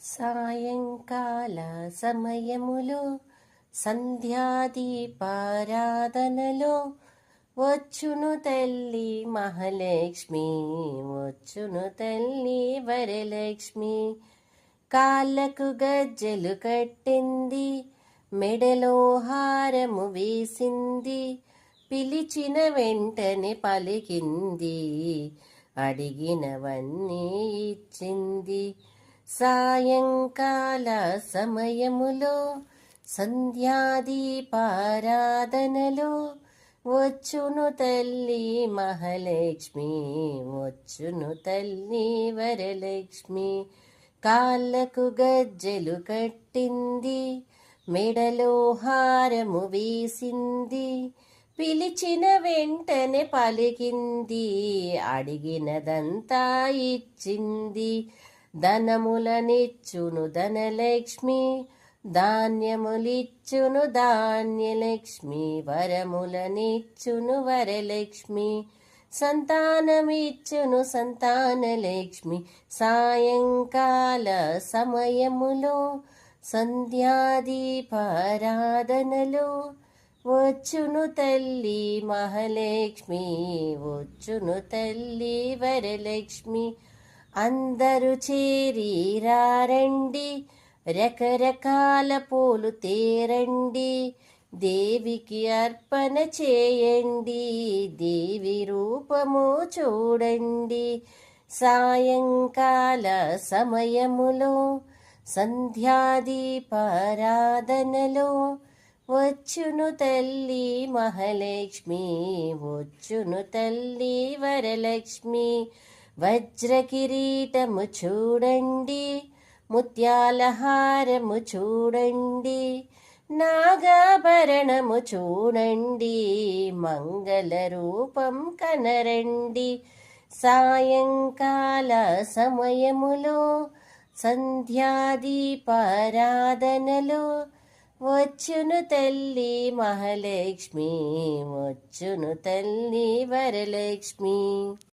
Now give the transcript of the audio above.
సాయంకాల సమయములో సంధ్యాదీపారాధనలో వచ్చును తల్లి మహాలక్ష్మి, వచ్చును తల్లి వరలక్ష్మి. కాళ్ళకు గజ్జెలు కట్టింది, మెడలో హారము వేసింది, పిలిచిన వెంటనే పలికింది, అడిగినవన్నీ ఇచ్చింది. సాయంకాల సమయములో సంధ్యాదీపారాధనలో వచ్చును తల్లి మహాలక్ష్మి, వచ్చును తల్లి వరలక్ష్మి. కాళ్ళకు గజ్జెలు కట్టింది, మెడలో హారము వేసింది, పిలిచిన వెంటనే పలికింది, అడిగినదంతా ఇచ్చింది. ధనములనిచ్చును ధనలక్ష్మి, ధాన్యములిచ్చును ధాన్యలక్ష్మి, వరములనిచ్చును వరలక్ష్మి, సంతానమిచ్చును సంతానలక్ష్మి. సాయంకాల సమయములో సంధ్యాదీపారాధనలో వచ్చును తల్లి మహాలక్ష్మి, వచ్చును తల్లి వరలక్ష్మి. అందరూ చేరి రండి, రకరకాల పూలు తేరండి, దేవికి అర్పణ చేయండి, దేవి రూపము చూడండి. సాయంకాల సమయములో సంధ్యాదీపారాధనలో వచ్చును తల్లి మహాలక్ష్మి, వచ్చును తల్లి వరలక్ష్మి. వజ్రకిరీటము చూడండి, ముత్యాల హారము చూడండి, నాగాభరణము చూడండి, మంగళ రూపం కనరండి. సాయంకాల సమయములో సంధ్యాదీపారాధనలో వచ్చును తల్లి మహాలక్ష్మి, వచ్చును తల్లి వరలక్ష్మి.